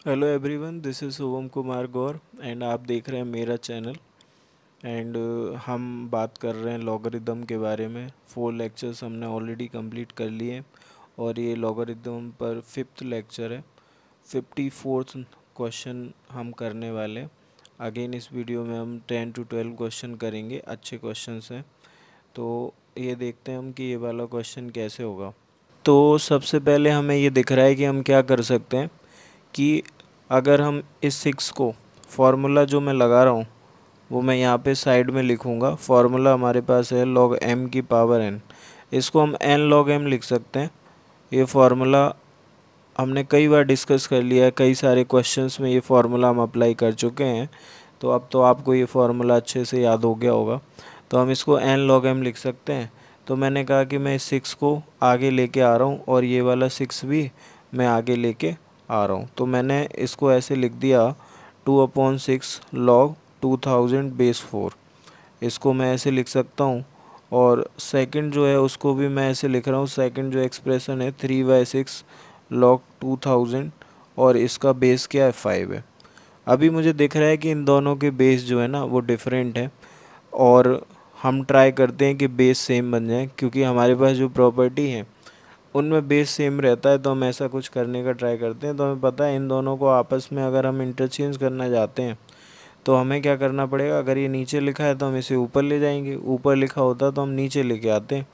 Hello everyone, this is Shubham Kumar Gaur and आप देख रहे हैं मेरा चैनल। एंड हम बात कर रहे हैं लॉगरिदम के बारे में। 4 लेक्चर्स हमने ऑलरेडी कंप्लीट कर लिए और ये लॉगरिदम पर 5th लेक्चर है। 54th क्वेश्चन हम करने वाले हैं। अगेन इस वीडियो में हम 10 to 12 क्वेश्चन करेंगे, अच्छे क्वेश्चन हैं। तो ये देखते हैं हम कि ये वाला क्वेश्चन कैसे होगा। तो सबसे पहले हमें ये दिख रहा है कि हम क्या कर सकते हैं कि अगर हम इस 6 को फार्मूला जो मैं लगा रहा हूँ वो मैं यहाँ पे साइड में लिखूँगा। फार्मूला हमारे पास है log m की पावर n। इसको हम n log m लिख सकते हैं। ये फार्मूला हमने कई बार डिस्कस कर लिया है, कई सारे क्वेश्चंस में ये फार्मूला हम अप्लाई कर चुके हैं। तो अब तो आपको ये फार्मूला अच्छे से याद हो गया होगा। तो हम इसको n log m लिख सकते हैं। तो मैंने कहा कि मैं इस 6 को आगे लेके आ रहा हूँ और ये वाला 6 भी मैं आगे लेके आ रहा हूँ। तो मैंने इसको ऐसे लिख दिया 2/6 log 2000 बेस 4। इसको मैं ऐसे लिख सकता हूँ। और सेकंड जो है उसको भी मैं ऐसे लिख रहा हूँ। सेकंड जो एक्सप्रेशन है 3/6 log 2000 और इसका बेस क्या है 5 है। अभी मुझे दिख रहा है कि इन दोनों के बेस जो है ना वो डिफरेंट है और हम ट्राई करते हैं कि बेस सेम बन जाए, क्योंकि हमारे पास जो प्रॉपर्टी है उनमें बेस सेम रहता है। तो हम ऐसा कुछ करने का ट्राई करते हैं। तो हमें पता है इन दोनों को आपस में अगर हम इंटरचेंज करना चाहते हैं तो हमें क्या करना पड़ेगा। अगर ये नीचे लिखा है तो हम इसे ऊपर ले जाएंगे, ऊपर लिखा होता तो हम नीचे लेके आते हैं।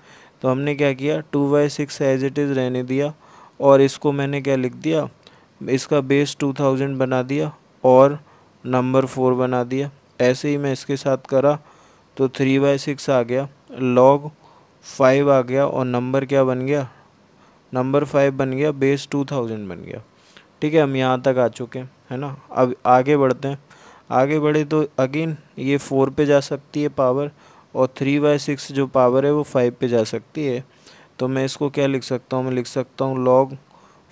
तो हमने क्या किया 2/6 एज इट इज़ रहने दिया और इसको मैंने क्या लिख दिया, इसका बेस 2000 बना दिया और नंबर 4 बना दिया। ऐसे ही मैं इसके साथ करा तो 3/6 आ गया, log 5 आ गया और नंबर क्या बन गया, नंबर 5 बन गया, बेस 2000 बन गया। ठीक है, हम यहाँ तक आ चुके हैं, है ना। अब आगे बढ़ते हैं। आगे बढ़े तो अगेन ये 4 पे जा सकती है पावर और 3/6 जो पावर है वो 5 पे जा सकती है। तो मैं इसको क्या लिख सकता हूँ, मैं लिख सकता हूँ log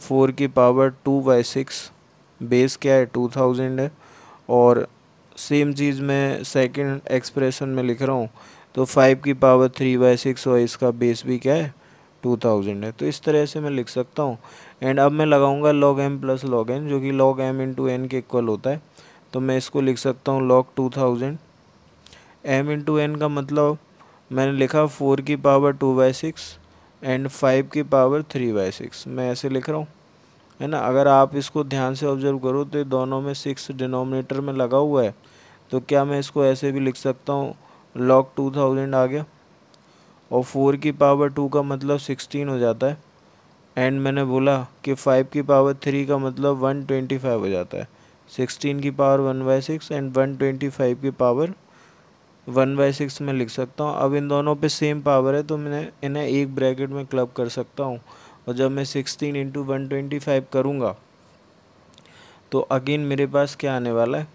4 की पावर 2/6, बेस क्या है 2000 है। और सेम चीज़ मैं सेकंड एक्सप्रेशन में लिख रहा हूँ तो 5 की पावर 3/6 और इसका बेस भी क्या है 2000 है। तो इस तरह से मैं लिख सकता हूँ। एंड अब मैं लगाऊंगा log m plus log n, जो कि log m इंटू n के इक्वल होता है। तो मैं इसको लिख सकता हूँ log 2000 m इंटू n का मतलब मैंने लिखा 4 की पावर 2/6 एंड 5 की पावर 3/6, मैं ऐसे लिख रहा हूँ, है ना। अगर आप इसको ध्यान से ऑब्जर्व करो तो दोनों में 6 डिनोमिनेटर में लगा हुआ है। तो क्या मैं इसको ऐसे भी लिख सकता हूँ, log 2000 आ गया और 4 की पावर 2 का मतलब 16 हो जाता है। एंड मैंने बोला कि 5 की पावर 3 का मतलब 125 हो जाता है। 16 की पावर 1/6 एंड 125 की पावर 1/6 में लिख सकता हूँ। अब इन दोनों पे सेम पावर है तो मैं इन्हें एक ब्रैकेट में क्लब कर सकता हूँ। और जब मैं 16 इंटू 125 करूँगा तो अगेन मेरे पास क्या आने वाला है,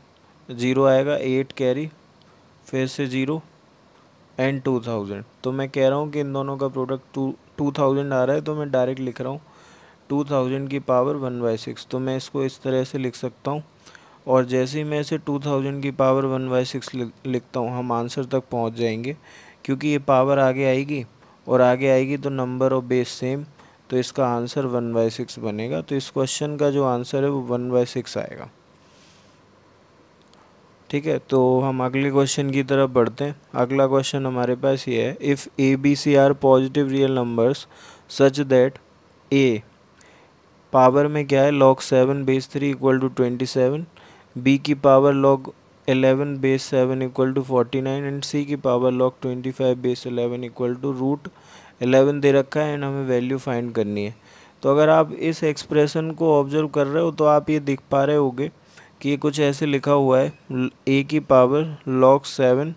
0 आएगा, 8 कैरी, फिर से 0 एंड 2000। तो मैं कह रहा हूँ कि इन दोनों का प्रोडक्ट 2000 आ रहा है। तो मैं डायरेक्ट लिख रहा हूँ 2000 की पावर 1/6। तो मैं इसको इस तरह से लिख सकता हूँ। और जैसे ही मैं इसे 2000 की पावर 1/6 लिखता हूँ हम आंसर तक पहुँच जाएंगे, क्योंकि ये पावर आगे आएगी और आगे आएगी तो नंबर और बेस सेम। तो इसका आंसर 1/6 बनेगा। तो इस क्वेश्चन का जो आंसर है वो 1/6 आएगा। ठीक है, तो हम अगले क्वेश्चन की तरफ बढ़ते हैं। अगला क्वेश्चन हमारे पास ये है, if A B C are positive real numbers such that A power में क्या है log 7 base 3 equal to 27, B की power log 11 base 7 equal to 49 and C की power log 25 base 11 equal to root 11 दे रखा है एंड हमें value find करनी है। तो अगर आप इस एक्सप्रेशन को ऑब्जर्व कर रहे हो तो आप ये देख पा रहे होगे कि ये कुछ ऐसे लिखा हुआ है, ए की पावर log 7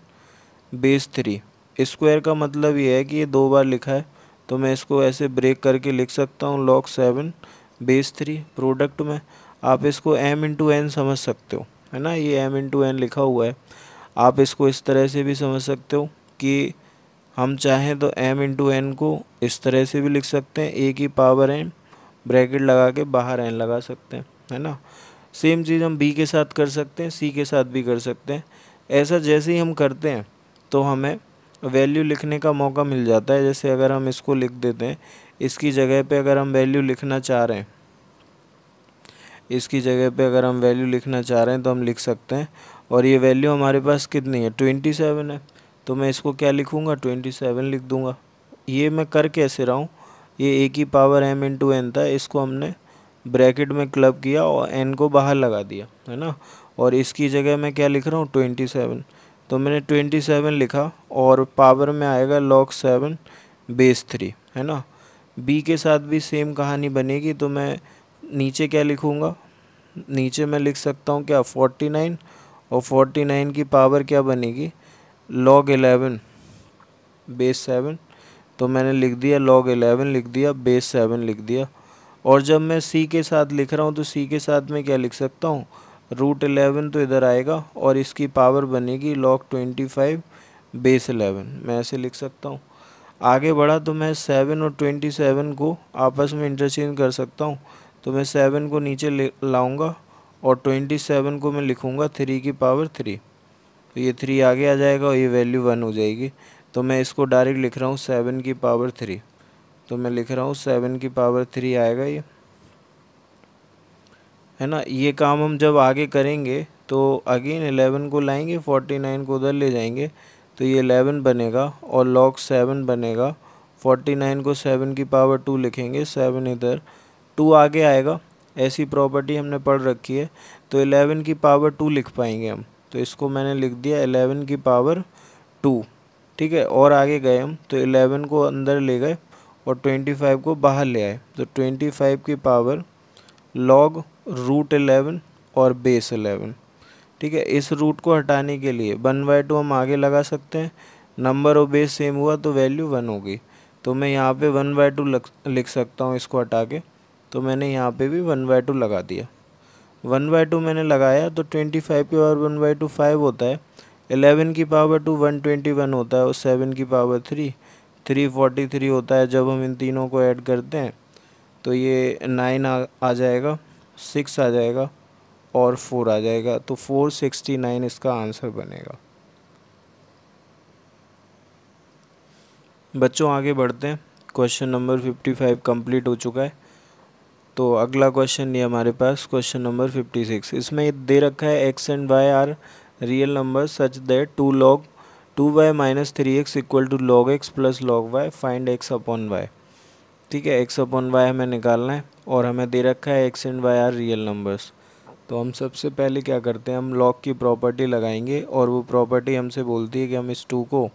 बेस 3। स्क्वायर का मतलब ये है कि ये 2 बार लिखा है। तो मैं इसको ऐसे ब्रेक करके लिख सकता हूँ log 7 बेस 3। प्रोडक्ट में आप इसको m इंटू एन समझ सकते हो, है ना। ये m इंटू एन लिखा हुआ है। आप इसको इस तरह से भी समझ सकते हो कि हम चाहें तो m इंटू एन को इस तरह से भी लिख सकते हैं, a की पावर n ब्रैकेट लगा के बाहर n लगा सकते हैं, है ना। सेम चीज़ हम b के साथ कर सकते हैं, c के साथ भी कर सकते हैं। ऐसा जैसे ही हम करते हैं तो हमें वैल्यू लिखने का मौका मिल जाता है। जैसे अगर हम इसको लिख देते हैं, इसकी जगह पे अगर हम वैल्यू लिखना चाह रहे हैं, इसकी जगह पे अगर हम वैल्यू लिखना चाह रहे हैं तो हम लिख सकते हैं। और ये वैल्यू हमारे पास कितनी है, 27 है, तो मैं इसको क्या लिखूँगा, 27 लिख दूँगा। ये मैं कर कैसे रहा हूँ, ये a की पावर m इंटू एन था, इसको हमने ब्रैकेट में क्लब किया और n को बाहर लगा दिया, है ना। और इसकी जगह मैं क्या लिख रहा हूँ, 27। तो मैंने 27 लिखा और पावर में आएगा log 7 बेस 3, है ना। b के साथ भी सेम कहानी बनेगी, तो मैं नीचे क्या लिखूँगा, नीचे मैं लिख सकता हूँ क्या, 49, और 49 की पावर क्या बनेगी, log 11 बेस 7। तो मैंने लिख दिया log 11 लिख दिया, बेस 7 लिख दिया। और जब मैं c के साथ लिख रहा हूँ तो c के साथ में क्या लिख सकता हूँ, √11 तो इधर आएगा और इसकी पावर बनेगी log 25 बेस 11, मैं ऐसे लिख सकता हूँ। आगे बढ़ा तो मैं 7 और 27 को आपस में इंटरचेंज कर सकता हूँ, तो मैं 7 को नीचे लाऊंगा और 27 को मैं लिखूँगा 3 की पावर 3, तो ये 3 आगे आ जाएगा और ये वैल्यू 1 हो जाएगी। तो मैं इसको डायरेक्ट लिख रहा हूँ 7 की पावर 3, तो मैं लिख रहा हूँ 7 की पावर 3 आएगा ये, है ना। ये काम हम जब आगे करेंगे तो अगेन 11 को लाएंगे, 49 को उधर ले जाएंगे, तो ये 11 बनेगा और log 7 बनेगा। 49 को 7 की पावर 2 लिखेंगे, 7 इधर, 2 आगे आएगा, ऐसी प्रॉपर्टी हमने पढ़ रखी है, तो 11 की पावर 2 लिख पाएंगे हम। तो इसको मैंने लिख दिया 11 की पावर 2, ठीक है। और आगे गए हम तो 11 को अंदर ले गए और 25 को बाहर ले आए, तो 25 की पावर log √11 और बेस 11, ठीक है। इस रूट को हटाने के लिए 1/2 हम आगे लगा सकते हैं, नंबर और बेस सेम हुआ तो वैल्यू 1 होगी, तो मैं यहाँ पे 1/2 लिख सकता हूँ इसको हटा के, तो मैंने यहाँ पे भी 1/2 लगा दिया। 1/2 मैंने लगाया तो 25 की पावर 1/2 5 होता है, 11 की पावर 2 121 होता है और 7 की पावर 3 343 होता है। जब हम इन तीनों को ऐड करते हैं तो ये 9 आ जाएगा, 6 आ जाएगा और 4 आ जाएगा, तो 469 इसका आंसर बनेगा। बच्चों आगे बढ़ते हैं, क्वेश्चन नंबर 55 कंप्लीट हो चुका है। तो अगला क्वेश्चन ये हमारे पास क्वेश्चन नंबर 56, इसमें ये दे रखा है x and y are real number such that 2y minus 3x equal to log x plus log y, find x upon y, ठीक है। x अपॉन y हमें निकालना है और हमें दे रखा है x and y are real numbers. तो हम सबसे पहले क्या करते हैं, हम log की प्रॉपर्टी लगाएंगे और वो प्रॉपर्टी हमसे बोलती है कि हम इस 2 को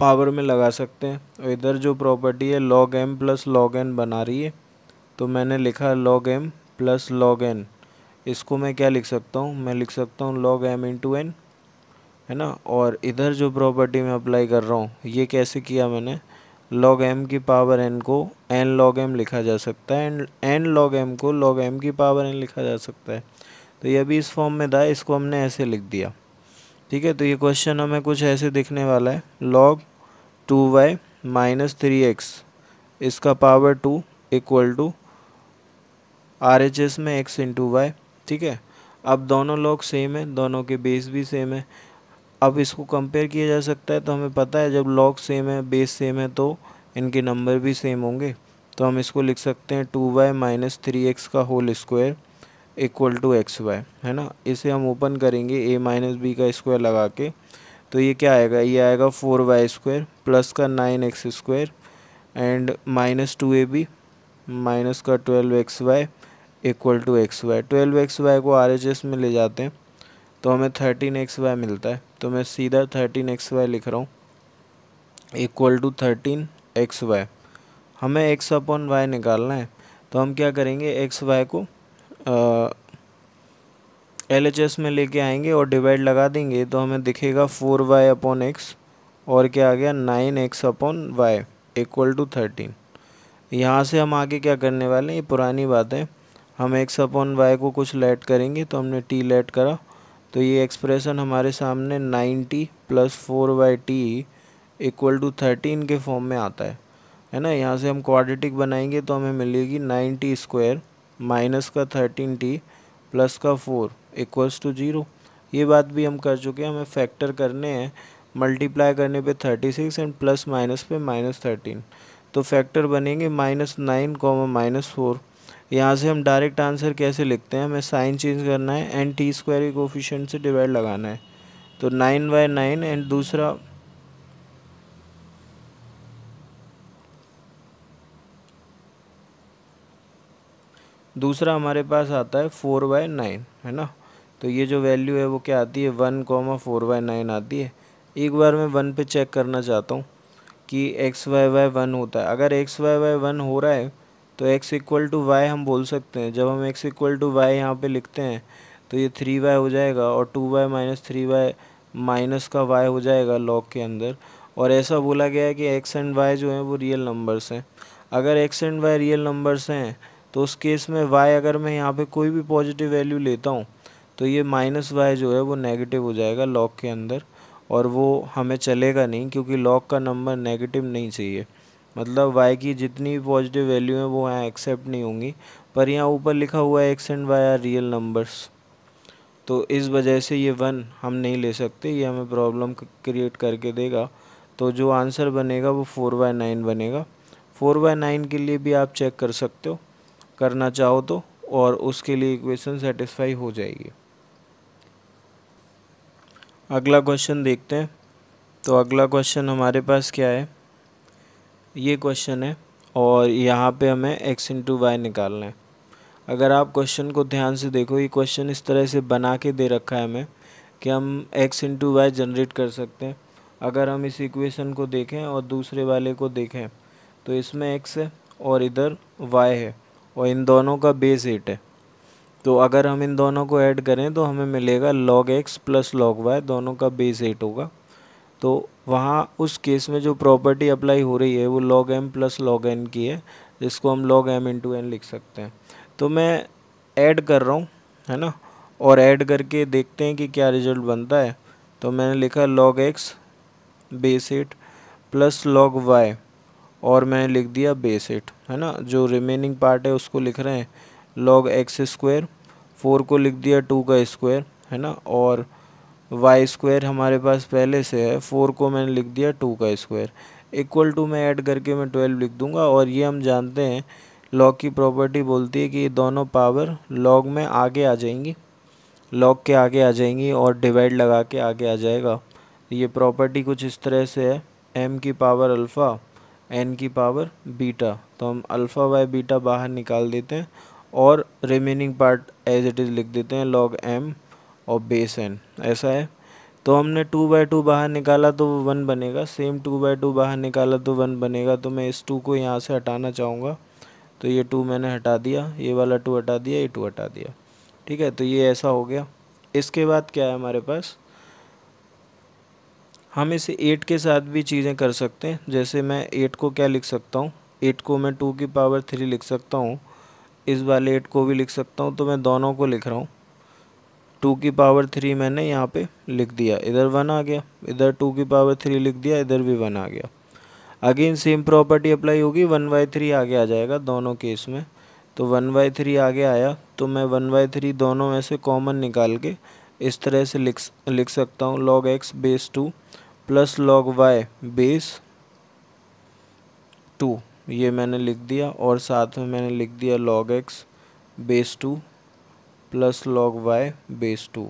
पावर में लगा सकते हैं। और इधर जो प्रॉपर्टी है log m plus log n बना रही है, तो मैंने लिखा log m plus log n, इसको मैं क्या लिख सकता हूँ, मैं लिख सकता हूँ log m इंटू n, है ना। और इधर जो प्रॉपर्टी मैं अप्लाई कर रहा हूँ, ये कैसे किया मैंने, log m की पावर n को n log m लिखा जा सकता है एंड n log m को log m की पावर n लिखा जा सकता है। तो ये अभी इस फॉर्म में था, इसको हमने ऐसे लिख दिया, ठीक है। तो ये क्वेश्चन हमें कुछ ऐसे दिखने वाला है, log 2y माइनस 3x इसका पावर 2 इक्वल टू RHS में x इंटू वाई, ठीक है। अब दोनों लॉग सेम है, दोनों के बेस भी सेम है। अब इसको कंपेयर किया जा सकता है, तो हमें पता है जब लॉग सेम है बेस सेम है तो इनके नंबर भी सेम होंगे। तो हम इसको लिख सकते हैं 2y माइनस 3x का whole square equal to XY, है ना। इसे हम ओपन करेंगे a माइनस बी का स्क्वायर लगा के, तो ये क्या आएगा, ये आएगा 4y स्क्वायर प्लस का 9x square and minus 2ab minus का 12xy equal to XY। 12xy को RHS में ले जाते हैं तो हमें 13xy मिलता है, तो मैं सीधा 13xy लिख रहा हूँ इक्वल टू 13xy। हमें x अपॉन y निकालना है, तो हम क्या करेंगे, xy को LHS में लेके आएंगे और डिवाइड लगा देंगे, तो हमें दिखेगा 4y अपॉन एक्स और क्या आ गया 9x upon Y equal to 13। यहाँ से हम आगे क्या करने वाले हैं, ये पुरानी बात है, हम x अपॉन वाई को कुछ लेट करेंगे, तो हमने t लेट करा, तो ये एक्सप्रेशन हमारे सामने 9t plus 4y equal to 13 के फॉर्म में आता है ना। यहाँ से हम क्वाड्रेटिक बनाएंगे तो हमें मिलेगी 9t स्क्वायर माइनस का 13t प्लस का 4 इक्वल्स टू 0। ये बात भी हम कर चुके हैं, हमें फैक्टर करने हैं, मल्टीप्लाई करने पे 36 एंड प्लस माइनस पे -13, तो फैक्टर बनेंगे -9, -4। यहाँ से हम डायरेक्ट आंसर कैसे लिखते हैं, हमें साइन चेंज करना है एंड टी स्क्वायर के कोफिशिएंट से डिवाइड लगाना है। तो 9/9 एंड दूसरा हमारे पास आता है 4/9, है ना। तो ये जो वैल्यू है वो क्या आती है, 1,4/9 आती है। एक बार मैं 1 पे चेक करना चाहता हूँ कि x/y 1 होता है। अगर x/y 1 हो रहा है तो x इक्वल टू वाई हम बोल सकते हैं। जब हम x इक्वल टू वाई यहाँ पर लिखते हैं तो ये 3y हो जाएगा और 2y माइनस 3y माइनस का y हो जाएगा लॉग के अंदर। और ऐसा बोला गया है कि x एंड y जो हैं वो रियल नंबर्स हैं। अगर x and y real numbers हैं तो उस केस में y अगर मैं यहाँ पे कोई भी पॉजिटिव वैल्यू लेता हूँ तो ये माइनस वाई जो है वो नेगेटिव हो जाएगा लॉग के अंदर, और वो हमें चलेगा नहीं क्योंकि लॉग का नंबर नेगेटिव नहीं चाहिए। मतलब y की जितनी भी पॉजिटिव वैल्यू है वो यहाँ एक्सेप्ट नहीं होंगी। पर यहाँ ऊपर लिखा हुआ है x and y are real numbers, तो इस वजह से ये 1 हम नहीं ले सकते, ये हमें प्रॉब्लम क्रिएट करके देगा। तो जो आंसर बनेगा वो 4/9 बनेगा। 4/9 के लिए भी आप चेक कर सकते हो करना चाहो तो, और उसके लिए इक्वेशन सेटिस्फाई हो जाएगी। अगला क्वेश्चन देखते हैं। तो अगला क्वेश्चन हमारे पास क्या है, ये क्वेश्चन है और यहाँ पे हमें x इंटू वाई निकालना है। अगर आप क्वेश्चन को ध्यान से देखो, ये क्वेश्चन इस तरह से बना के दे रखा है हमें कि हम x इंटू वाई जनरेट कर सकते हैं। अगर हम इस इक्वेशन को देखें और दूसरे वाले को देखें तो इसमें x है और इधर y है और इन दोनों का बेस 8 है। तो अगर हम इन दोनों को ऐड करें तो हमें मिलेगा log x plus log y, दोनों का बेस 8 होगा। तो वहाँ उस केस में जो प्रॉपर्टी अप्लाई हो रही है वो log m plus log n की है, जिसको हम log m इंटू n लिख सकते हैं। तो मैं ऐड कर रहा हूँ, है ना, और ऐड करके देखते हैं कि क्या रिजल्ट बनता है। तो मैंने लिखा log x base 8 plus log y और मैंने लिख दिया बेस 8, है ना। जो रिमेनिंग पार्ट है उसको लिख रहे हैं log x स्क्वायर, 4 को लिख दिया 2 का स्क्वायर, है ना, और वाई स्क्वायर हमारे पास पहले से है, 4 को मैंने लिख दिया 2 का स्क्वायर, इक्वल टू में ऐड करके मैं 12 लिख दूंगा। और ये हम जानते हैं लॉग की प्रॉपर्टी बोलती है कि ये दोनों पावर लॉग में आगे आ जाएंगी, लॉग के आगे आ जाएंगी और डिवाइड लगा के आगे आ जाएगा। ये प्रॉपर्टी कुछ इस तरह से है, m की पावर अल्फ़ा n की पावर बीटा। तो हम अल्फ़ा बाय बीटा बाहर निकाल देते हैं और remaining part as it is लिख देते हैं log m और बेस n, ऐसा है। तो हमने 2/2 बाहर निकाला तो वो 1 बनेगा, सेम 2/2 बाहर निकाला तो 1 बनेगा। तो मैं इस 2 को यहाँ से हटाना चाहूँगा, तो ये 2 मैंने हटा दिया, ये वाला 2 हटा दिया, ये 2 हटा दिया, ठीक है। तो ये ऐसा हो गया। इसके बाद क्या है हमारे पास, हम इसे 8 के साथ भी चीज़ें कर सकते हैं। जैसे मैं 8 को क्या लिख सकता हूँ, 8 को मैं 2 की पावर 3 लिख सकता हूँ, इस वाले 8 को भी लिख सकता हूँ। तो मैं दोनों को लिख रहा हूँ, 2 की पावर 3 मैंने यहाँ पे लिख दिया, इधर 1 आ गया, इधर 2 की पावर 3 लिख दिया, इधर भी 1 आ गया। अगेन सेम प्रॉपर्टी अप्लाई होगी, 1/3 आगे आ जाएगा दोनों केस में। तो 1/3 आगे आया तो मैं 1/3 दोनों में से कॉमन निकाल के इस तरह से लिख सकता हूँ, log x base 2 plus log y base 2, ये मैंने लिख दिया। और साथ में मैंने लिख दिया log x base 2 plus log y base 2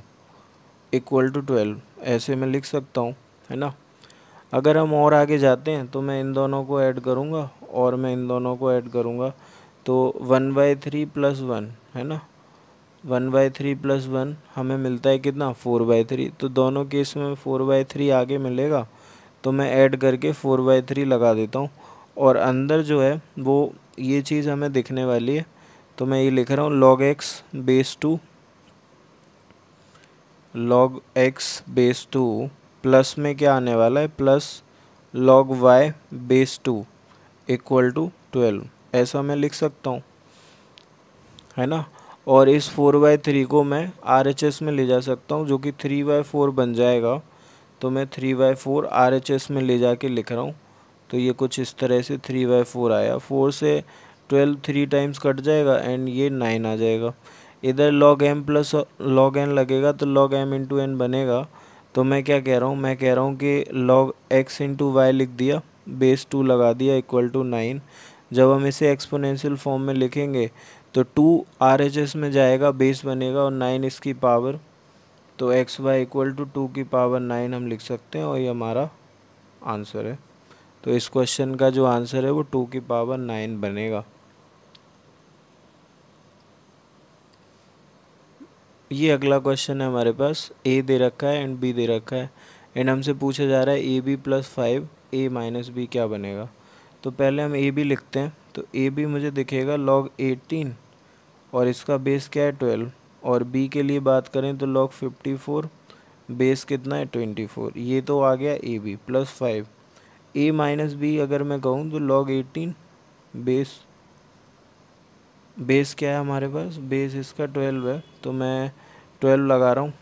equal to 12, ऐसे मैं लिख सकता हूँ, है ना। अगर हम और आगे जाते हैं तो मैं इन दोनों को ऐड करूँगा और मैं इन दोनों को ऐड करूँगा, तो 1/3 प्लस 1, है ना, 1/3 प्लस 1 हमें मिलता है कितना, 4/3। तो दोनों केस में 4/3 आगे मिलेगा, तो मैं ऐड करके 4/3 लगा देता हूँ। और अंदर जो है वो ये चीज़ हमें दिखने वाली है, तो मैं ये लिख रहा हूँ log x base 2 log x base 2 प्लस में क्या आने वाला है, plus log y base 2 equal to 12, ऐसा मैं लिख सकता हूँ, है ना। और इस 4/3 को मैं RHS में ले जा सकता हूँ, जो कि 3/4 बन जाएगा। तो मैं 3/4 RHS में ले जाके लिख रहा हूँ। तो ये कुछ इस तरह से 3/4 आया, 4 से 12 3 टाइम्स कट जाएगा एंड ये 9 आ जाएगा। इधर log m plus log n लगेगा तो log m इंटू n बनेगा। तो मैं क्या कह रहा हूँ, मैं कह रहा हूँ कि log x इंटू वाई लिख दिया, बेस 2 लगा दिया इक्वल टू 9। जब हम इसे एक्सपोनेंशियल फॉर्म में लिखेंगे तो 2 RHS में जाएगा, बेस बनेगा और 9 इसकी पावर, तो XY इक्वल टू 2 की पावर 9 हम लिख सकते हैं और ये हमारा आंसर है। तो इस क्वेश्चन का जो आंसर है वो 2 की पावर 9 बनेगा। ये अगला क्वेश्चन है हमारे पास, ए दे रखा है एंड बी दे रखा है एंड हमसे पूछा जा रहा है A B plus 5 A minus B क्या बनेगा। तो पहले हम ए बी लिखते हैं। तो ए बी मुझे दिखेगा log 18 और इसका बेस क्या है 12, और बी के लिए बात करें तो log 54, बेस कितना है 24। ये तो आ गया A B plus 5। A minus B अगर मैं कहूँ तो log 18, बेस क्या है हमारे पास, बेस इसका 12 है, तो मैं 12 लगा रहा हूँ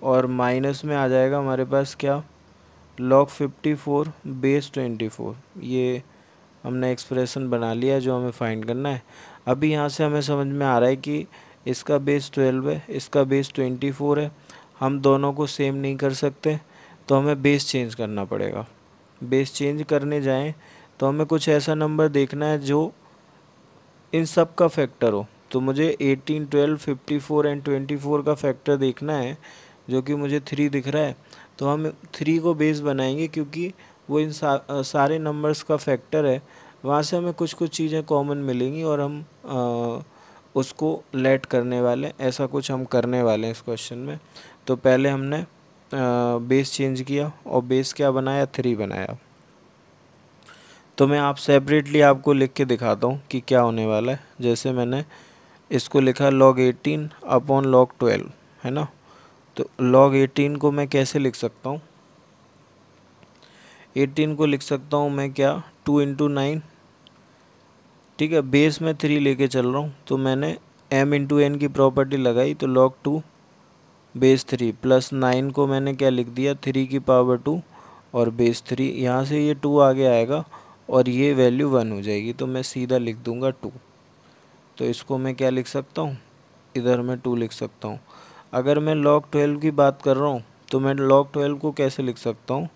और माइनस में आ जाएगा हमारे पास क्या, log 54 बेस 24। ये हमने एक्सप्रेशन बना लिया जो हमें फाइंड करना है। अभी यहाँ से हमें समझ में आ रहा है कि इसका बेस 12 है, इसका बेस 24 है, हम दोनों को सेम नहीं कर सकते, तो हमें बेस चेंज करना पड़ेगा। बेस चेंज करने जाएं तो हमें कुछ ऐसा नंबर देखना है जो इन सब का फैक्टर हो। तो मुझे 18, 12, 54 एंड 24 का फैक्टर देखना है, जो कि मुझे 3 दिख रहा है। तो हम 3 को बेस बनाएंगे क्योंकि वो इन सारे नंबर्स का फैक्टर है। वहाँ से हमें कुछ कुछ चीज़ें कॉमन मिलेंगी और हम उसको लेट करने वाले, ऐसा कुछ हम करने वाले हैं इस क्वेश्चन में। तो पहले हमने बेस चेंज किया और बेस क्या बनाया, 3 बनाया। तो मैं आप सेपरेटली आपको लिख के दिखाता हूँ कि क्या होने वाला है। जैसे मैंने इसको लिखा log 18 अपॉन log 12, है ना। तो log 18 को मैं कैसे लिख सकता हूँ, 18 को लिख सकता हूँ मैं क्या, 2 इंटू 9, ठीक है। बेस में 3 लेके चल रहा हूँ, तो मैंने m इंटू एन की प्रॉपर्टी लगाई, तो log 2 बेस 3 प्लस 9 को मैंने क्या लिख दिया, 3 की पावर 2 और बेस 3। यहाँ से ये 2 आगे आएगा और ये वैल्यू 1 हो जाएगी, तो मैं सीधा लिख दूंगा 2। तो इसको मैं क्या लिख सकता हूँ, इधर मैं 2 लिख सकता हूँ। अगर मैं log 12 की बात कर रहा हूँ तो मैं log 12 को कैसे लिख सकता हूँ,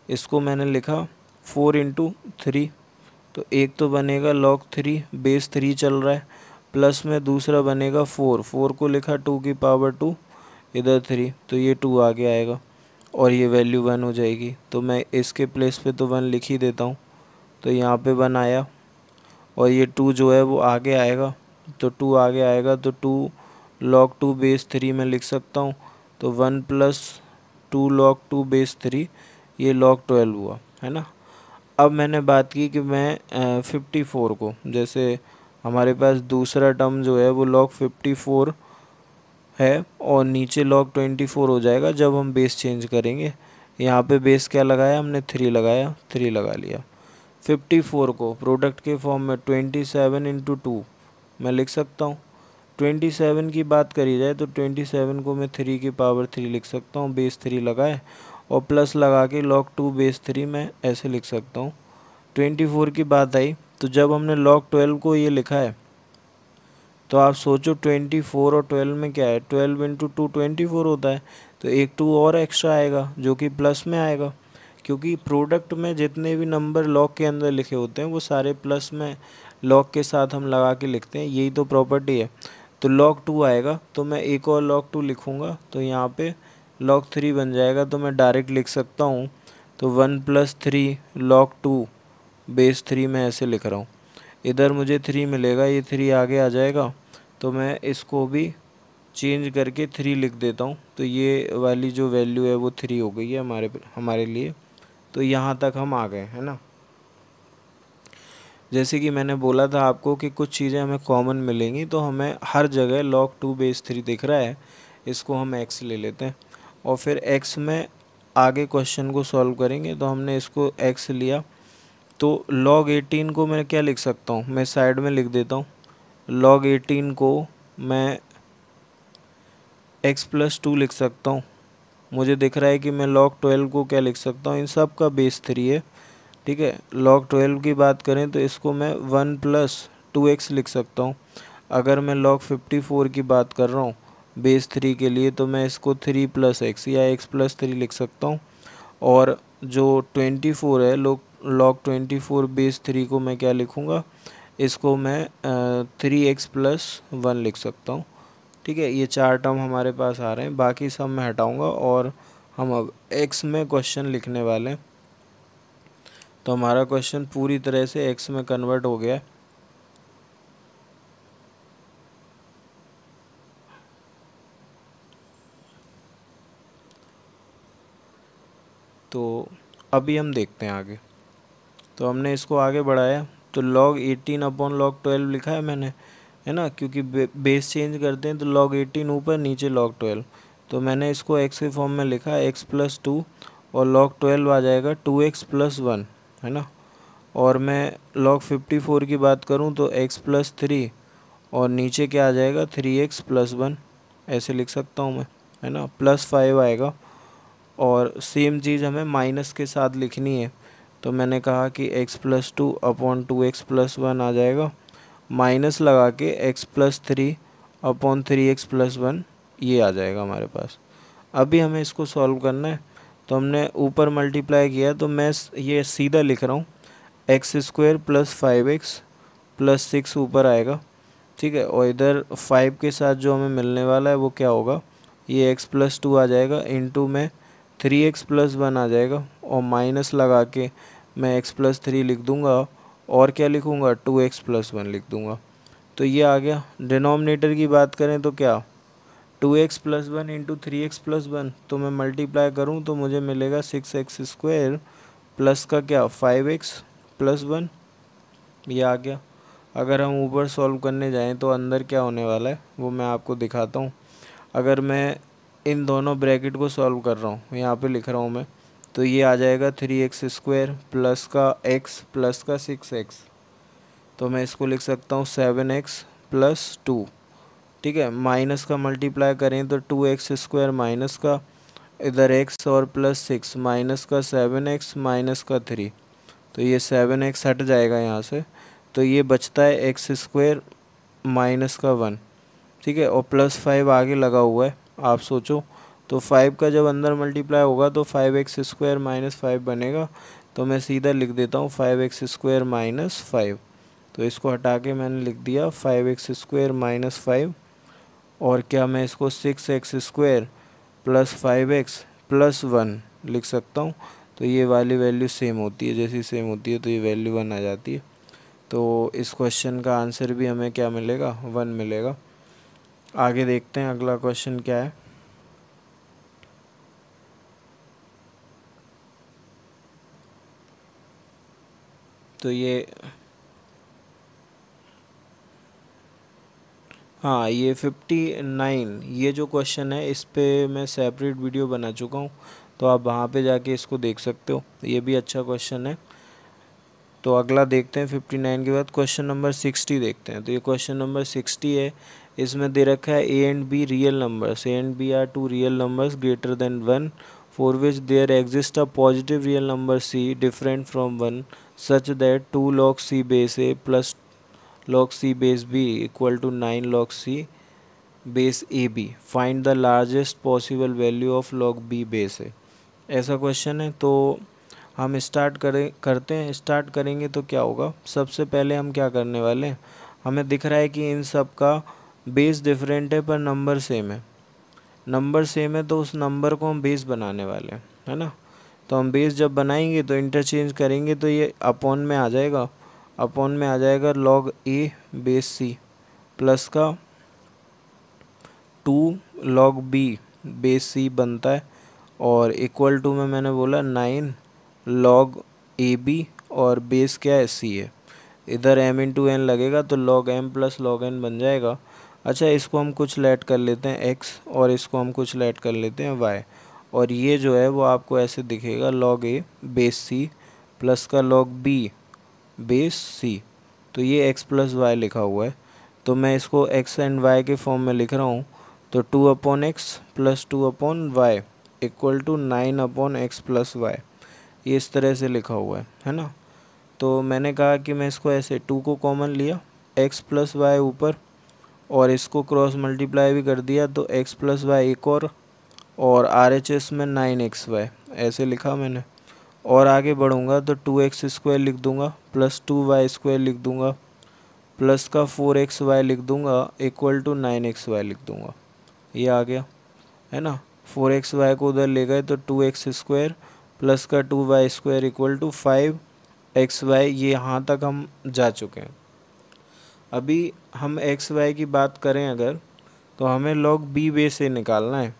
इसको मैंने लिखा 4 इंटू 3, तो एक तो बनेगा log 3, बेस 3 चल रहा है, प्लस में दूसरा बनेगा 4, 4 को लिखा 2 की पावर 2, इधर 3, तो ये 2 आगे आएगा और ये वैल्यू 1 हो जाएगी। तो मैं इसके प्लेस पे तो 1 लिख ही देता हूँ, तो यहाँ पे 1 आया और ये 2 जो है वो आगे आएगा, तो 2 आगे आएगा, तो 2 log 2 बेस 3 में लिख सकता हूँ। तो 1 प्लस 2 log 2 बेस 3, ये log 12 हुआ, है ना। अब मैंने बात की कि मैं 54 को, जैसे हमारे पास दूसरा टर्म जो है वो log 54 है और नीचे log 24 हो जाएगा जब हम बेस चेंज करेंगे। यहाँ पे बेस क्या लगाया हमने, 3 लगाया, 3 लगा लिया। 54 को प्रोडक्ट के फॉर्म में 27 इंटू 2 मैं लिख सकता हूँ। 27 की बात करी जाए तो 27 को मैं 3 की पावर 3 लिख सकता हूँ, बेस 3 लगाए और प्लस लगा के log 2 बेस 3 मैं ऐसे लिख सकता हूँ। 24 की बात आई तो जब हमने log 12 को ये लिखा है तो आप सोचो 24 और 12 में क्या है, 12 इंटू 2 24 होता है, तो एक 2 और एक्स्ट्रा आएगा जो कि प्लस में आएगा, क्योंकि प्रोडक्ट में जितने भी नंबर लॉग के अंदर लिखे होते हैं वो सारे प्लस में लॉग के साथ हम लगा के लिखते हैं, यही तो प्रॉपर्टी है। तो log 2 आएगा तो मैं एक और log 2 लिखूँगा, तो यहाँ पे log 3 बन जाएगा, तो मैं डायरेक्ट लिख सकता हूँ। तो 1 प्लस 3 log 2 बेस 3 में ऐसे लिख रहा हूँ। इधर मुझे 3 मिलेगा, ये 3 आगे आ जाएगा, तो मैं इसको भी चेंज करके 3 लिख देता हूँ। तो ये वाली जो वैल्यू है वो 3 हो गई है हमारे लिए। तो यहाँ तक हम आ गए, है ना। जैसे कि मैंने बोला था आपको कि कुछ चीज़ें हमें कॉमन मिलेंगी, तो हमें हर जगह log 2 बेस 3 दिख रहा है, इसको हम x ले लेते हैं और फिर x में आगे क्वेश्चन को सॉल्व करेंगे। तो हमने इसको x लिया, तो log 18 को मैं क्या लिख सकता हूँ, मैं साइड में लिख देता हूँ। log 18 को मैं x प्लस 2 लिख सकता हूँ। मुझे दिख रहा है कि मैं log 12 को क्या लिख सकता हूँ, इन सब का बेस 3 है, ठीक है। log 12 की बात करें तो इसको मैं 1 प्लस 2x लिख सकता हूँ। अगर मैं log 54 की बात कर रहा हूँ बेस 3 के लिए, तो मैं इसको 3 प्लस x या x प्लस 3 लिख सकता हूँ। और जो 24 है log 24 बेस 3 को मैं क्या लिखूँगा, इसको मैं 3x+1 लिख सकता हूँ। ठीक है, ये 4 टर्म हमारे पास आ रहे हैं, बाकी सब मैं हटाऊँगा और हम अब x में क्वेश्चन लिखने वाले हैं। तो हमारा क्वेश्चन पूरी तरह से x में कन्वर्ट हो गया है। तो अभी हम देखते हैं आगे। तो हमने इसको आगे बढ़ाया, तो log 18/log 12 लिखा है मैंने, है ना, क्योंकि बेस चेंज करते हैं तो log 18 ऊपर, नीचे log 12। तो मैंने इसको x के फॉर्म में लिखा x+2 और log 12 आ जाएगा 2x+1, है ना। और मैं log 54 की बात करूं तो x+3 और नीचे क्या आ जाएगा 3x+1, ऐसे लिख सकता हूं मैं, है ना, +5 आएगा। और सेम चीज़ हमें माइनस के साथ लिखनी है, तो मैंने कहा कि x+2/2x+1 आ जाएगा, माइनस लगा के x+3/3x+1 ये आ जाएगा हमारे पास। अभी हमें इसको सॉल्व करना है, तो हमने ऊपर मल्टीप्लाई किया, तो मैं ये सीधा लिख रहा हूँ, x² + 5x + 6 ऊपर आएगा। ठीक है, और इधर 5 के साथ जो हमें मिलने वाला है वो क्या होगा, ये x+2 आ जाएगा, इंटू में 3x+1 आ जाएगा, और माइनस लगा के मैं x+3 लिख दूंगा, और क्या लिखूंगा 2x+1 लिख दूंगा। तो ये आ गया। डिनोमिनेटर की बात करें तो क्या 2x+1 इंटू 3x+1, तो मैं मल्टीप्लाई करूँ तो मुझे मिलेगा 6x² प्लस का क्या 5x+1, ये आ गया। अगर हम ऊपर सॉल्व करने जाएं तो अंदर क्या होने वाला है वो मैं आपको दिखाता हूँ। अगर मैं इन दोनों ब्रैकेट को सॉल्व कर रहा हूँ, यहाँ पे लिख रहा हूँ मैं, तो ये आ जाएगा 3x² प्लस का x प्लस का 6x, तो मैं इसको लिख सकता हूँ 7x+2। ठीक है, माइनस का मल्टीप्लाई करें तो 2x² माइनस का, इधर x और प्लस 6 माइनस का 7x माइनस का 3, तो ये 7x हट जाएगा यहाँ से, तो ये बचता है x² माइनस का 1। ठीक है, और +5 आगे लगा हुआ है, आप सोचो, तो 5 का जब अंदर मल्टीप्लाई होगा तो 5x² माइनस 5 बनेगा, तो मैं सीधा लिख देता हूँ 5x² माइनस 5। तो इसको हटा के मैंने लिख दिया 5x² माइनस 5, और क्या मैं इसको 6x² प्लस 5x+1 लिख सकता हूँ। तो ये वाली वैल्यू सेम होती है, जैसी सेम होती है तो ये वैल्यू 1 आ जाती है। तो इस क्वेश्चन का आंसर भी हमें क्या मिलेगा, 1 मिलेगा। आगे देखते हैं अगला क्वेश्चन क्या है। तो ये हाँ, ये 59 ये जो क्वेश्चन है इस पे मैं सेपरेट वीडियो बना चुका हूँ, तो आप वहाँ पे जाके इसको देख सकते हो, ये भी अच्छा क्वेश्चन है। तो अगला देखते हैं 59 के बाद क्वेश्चन नंबर 60 देखते हैं। तो ये क्वेश्चन नंबर 60 है, इसमें दे रखा है A and B real numbers, A and B are two real numbers greater than 1 for which there exist a positive real number C different from 1 such that 2 log c base a plus log c base b equal to 9 log c base a b, find the largest possible value of log b base a। ऐसा question है, तो हम start करेंगे तो क्या होगा, सबसे पहले हम क्या करने वाले हैं, हमें दिख रहा है कि इन सब का बेस डिफरेंट है पर नंबर सेम है। नंबर सेम है तो उस नंबर को हम बेस बनाने वाले हैं, है ना। तो हम बेस जब बनाएंगे तो इंटरचेंज करेंगे तो ये अपॉन में आ जाएगा, अपॉन में आ जाएगा log a base c plus का 2 log b बेस c बनता है, और इक्वल टू में मैंने बोला 9 log ए बी, और बेस क्या है सी है, इधर m इंटू एन लगेगा तो log m plus log n बन जाएगा। अच्छा, इसको हम कुछ लेट कर लेते हैं x, और इसको हम कुछ लेट कर लेते हैं y, और ये जो है वो आपको ऐसे दिखेगा log a base c plus का log b बेस c, तो ये x प्लस वाई लिखा हुआ है, तो मैं इसको x एंड y के फॉर्म में लिख रहा हूँ। तो 2/x plus 2/y equal to 9/x plus Y, ये इस तरह से लिखा हुआ है ना। तो मैंने कहा कि मैं इसको ऐसे 2 को कॉमन लिया, x प्लस वाई ऊपर, और इसको क्रॉस मल्टीप्लाई भी कर दिया तो x प्लस वाई एक और RHS में 9xy ऐसे लिखा मैंने। और आगे बढ़ूँगा तो 2x² लिख दूँगा प्लस 2y² लिख दूँगा, प्लस का 4xy लिख दूंगा इक्वल टू 9xy लिख दूंगा। ये आ गया है ना। 4xy को उधर ले गए तो 2x² प्लस का 2y² इक्वल टू 5xy। ये यहाँ तक हम जा चुके हैं। अभी हम xy की बात करें अगर, तो हमें log b बेस से निकालना है।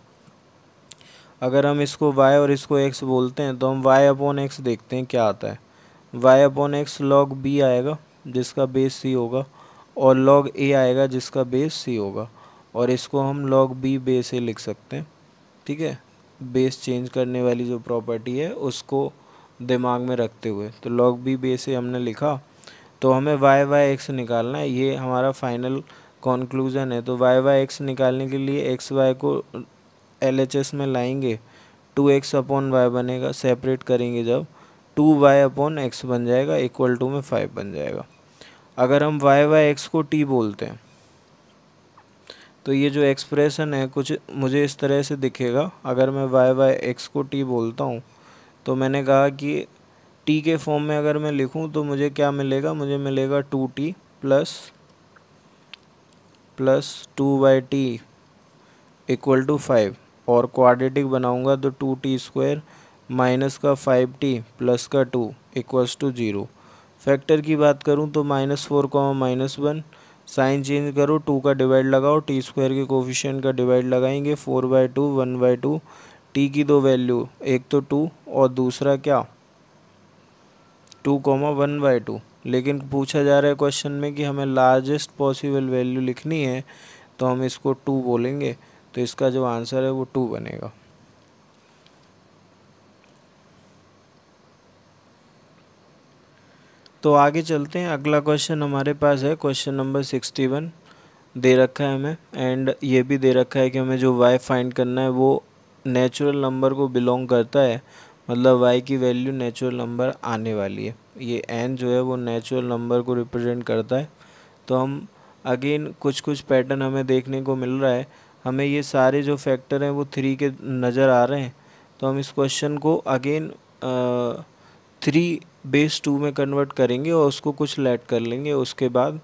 अगर हम इसको y और इसको x बोलते हैं तो हम y/x देखते हैं क्या आता है। y/x log b आएगा जिसका बेस c होगा, और log a आएगा जिसका बेस c होगा, और इसको हम log b बेस से लिख सकते हैं। ठीक है, बेस चेंज करने वाली जो प्रॉपर्टी है उसको दिमाग में रखते हुए, तो log b बेस से हमने लिखा। तो हमें y/x निकालना है, ये हमारा फाइनल कॉन्क्लूज़न है। तो y/x निकालने के लिए xy को LHS में लाएंगे, 2x/y बनेगा, सेपरेट करेंगे जब 2y/x बन जाएगा, इक्वल टू में 5 बन जाएगा। अगर हम y/x को t बोलते हैं तो ये जो एक्सप्रेशन है कुछ मुझे इस तरह से दिखेगा। अगर मैं y/x को t बोलता हूँ तो मैंने कहा कि t के फॉर्म में अगर मैं लिखूँ तो मुझे क्या मिलेगा, मुझे मिलेगा 2t plus 2/t equal to 5, और क्वाड्रेटिक बनाऊंगा तो 2t² माइनस का 5t प्लस का 2 इक्वल्स टू 0। फैक्टर की बात करूं तो -4, -1, साइन चेंज करो, 2 का डिवाइड लगाओ, t² के कोफिशिएंट का डिवाइड लगाएंगे, 4/2 1/2। t की दो वैल्यू, एक तो 2 और दूसरा क्या 2, 1/2। लेकिन पूछा जा रहा है क्वेश्चन में कि हमें लार्जेस्ट पॉसिबल वैल्यू लिखनी है, तो हम इसको 2 बोलेंगे, तो इसका जो आंसर है वो 2 बनेगा। तो आगे चलते हैं। अगला क्वेश्चन हमारे पास है क्वेश्चन नंबर 61 दे रखा है हमें, एंड ये भी दे रखा है कि हमें जो y फाइंड करना है वो नेचुरल नंबर को बिलोंग करता है, मतलब y की वैल्यू नेचुरल नंबर आने वाली है। ये n जो है वो नेचुरल नंबर को रिप्रेजेंट करता है। तो हम अगेन कुछ पैटर्न हमें देखने को मिल रहा है। हमें ये सारे जो फैक्टर हैं वो 3 के नज़र आ रहे हैं। तो हम इस क्वेश्चन को अगेन 3/2 में कन्वर्ट करेंगे और उसको कुछ लेट कर लेंगे, उसके बाद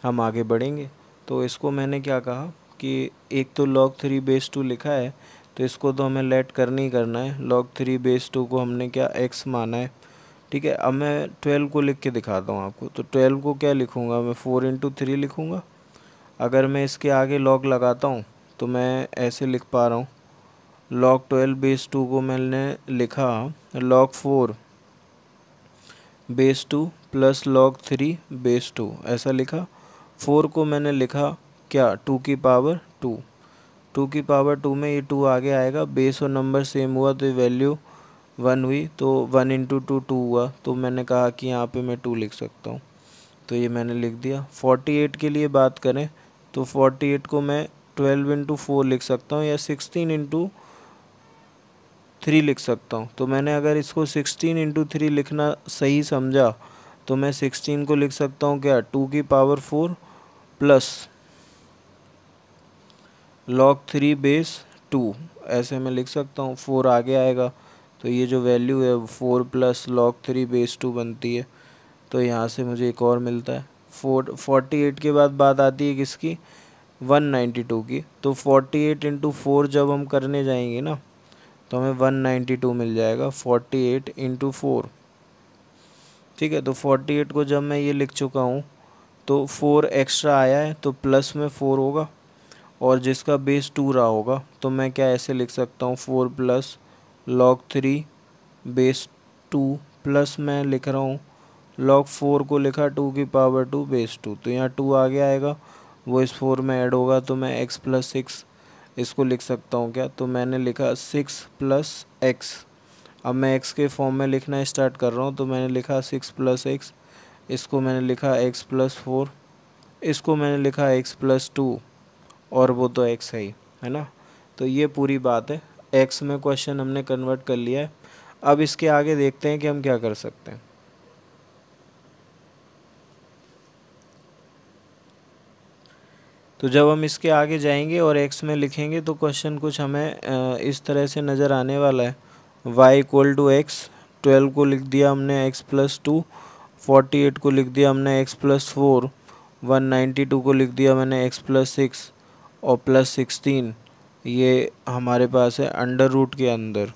हम आगे बढ़ेंगे। तो इसको मैंने क्या कहा कि एक तो log 3/2 लिखा है, तो इसको तो हमें लेट करना ही करना है। log 3/2 को हमने क्या x माना है। ठीक है, अब मैं 12 को लिख के दिखाता हूँ आपको। तो 12 को क्या लिखूँगा मैं, 4×3 लिखूँगा। अगर मैं इसके आगे log लगाता हूँ तो मैं ऐसे लिख पा रहा हूँ, log 12/2 को मैंने लिखा log 4/2 प्लस log 3/2, ऐसा लिखा। 4 को मैंने लिखा क्या 2 की पावर 2, 2 की पावर 2 में ये 2 आगे आएगा, बेस और नंबर सेम हुआ तो वैल्यू 1 हुई, तो 1×2 2 हुआ, तो मैंने कहा कि यहाँ पे मैं 2 लिख सकता हूँ, तो ये मैंने लिख दिया। 48 के लिए बात करें तो 48 को मैं 12×4 लिख सकता हूँ या 16×3 लिख सकता हूँ। तो मैंने अगर इसको 16×3 लिखना सही समझा तो मैं 16 को लिख सकता हूँ क्या 2 की पावर 4 प्लस log 3/2, ऐसे मैं लिख सकता हूँ। 4 आगे आएगा तो ये जो वैल्यू है 4 प्लस log 3/2 बनती है। तो यहाँ से मुझे एक और मिलता है। 48 के बाद बात आती है किसकी, 192 की। तो 48×4 जब हम करने जाएंगे ना तो हमें 192 मिल जाएगा, 48×4। ठीक है, तो 48 को जब मैं ये लिख चुका हूँ तो 4 एक्स्ट्रा आया है तो प्लस में 4 होगा, और जिसका बेस 2 रहा होगा तो मैं क्या ऐसे लिख सकता हूँ 4 प्लस log 3/2 प्लस मैं लिख रहा हूँ log 4 को लिखा 2 की पावर 2/2, तो यहाँ 2 आगे आएगा, वो इस 4 में ऐड होगा, तो मैं x + 6 इसको लिख सकता हूँ क्या। तो मैंने लिखा 6 + x। अब मैं x के फॉर्म में लिखना स्टार्ट कर रहा हूँ, तो मैंने लिखा 6 + x, इसको मैंने लिखा x + 4, इसको मैंने लिखा x + 2, और वो तो x है ना। तो ये पूरी बात है, x में क्वेश्चन हमने कन्वर्ट कर लिया है। अब इसके आगे देखते हैं कि हम क्या कर सकते हैं। तो जब हम इसके आगे जाएंगे और x में लिखेंगे तो क्वेश्चन कुछ हमें इस तरह से नज़र आने वाला है। y = x, 12 को लिख दिया हमने x + 2, 48 को लिख दिया हमने x + 4, 192 को लिख दिया मैंने x+6 और +16 ये हमारे पास है अंडर रूट के अंदर,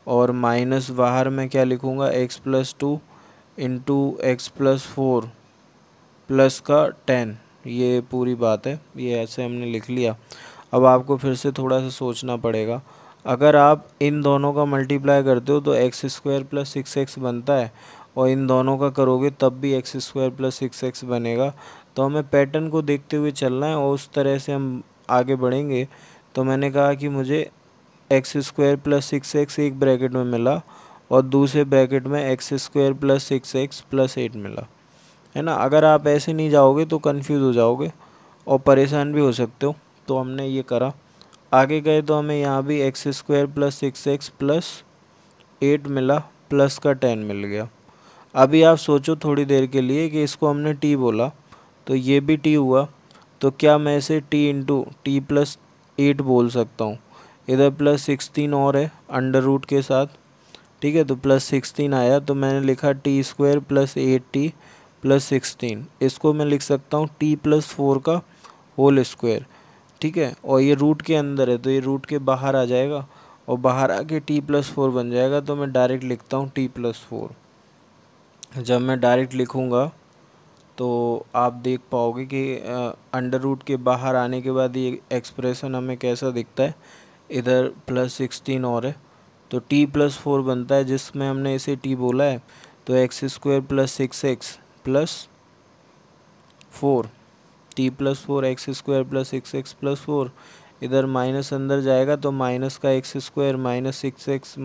और माइनस बाहर में क्या लिखूँगा x+2 इंटू x+4 प्लस का 10। ये पूरी बात है, ये ऐसे हमने लिख लिया। अब आपको फिर से थोड़ा सा सोचना पड़ेगा। अगर आप इन दोनों का मल्टीप्लाई करते हो तो x² + 6x बनता है, और इन दोनों का करोगे तब भी x² + 6x बनेगा। तो हमें पैटर्न को देखते हुए चलना है और उस तरह से हम आगे बढ़ेंगे। तो मैंने कहा कि मुझे x² + 6x एक ब्रैकेट में मिला और दूसरे ब्रैकेट में x² + 6x + 8 मिला, है ना। अगर आप ऐसे नहीं जाओगे तो कंफ्यूज हो जाओगे और परेशान भी हो सकते हो। तो हमने ये करा, आगे गए तो हमें यहाँ भी x² + 6x + 8 मिला, प्लस का 10 मिल गया। अभी आप सोचो थोड़ी देर के लिए कि इसको हमने t बोला तो ये भी t हुआ, तो क्या मैं इसे t इंटू टी प्लस 8 बोल सकता हूँ। इधर +16 और है अंडर रूट के साथ, ठीक है। तो +16 आया तो मैंने लिखा t² + 8t + 16। इसको मैं लिख सकता हूँ t+4 का होल स्क्वायर, ठीक है। और ये रूट के अंदर है तो ये रूट के बाहर आ जाएगा और बाहर आके t+4 बन जाएगा। तो मैं डायरेक्ट लिखता हूँ t+4। जब मैं डायरेक्ट लिखूँगा तो आप देख पाओगे कि अंडर रूट के बाहर आने के बाद ये एक्सप्रेशन हमें कैसा दिखता है। इधर +16 और है तो t+4 बनता है, जिसमें हमने इसे t बोला है। तो x² + 6x + 4, t+4 x² + 6x + 4। इधर माइनस अंदर जाएगा तो माइनस का x² - 6x -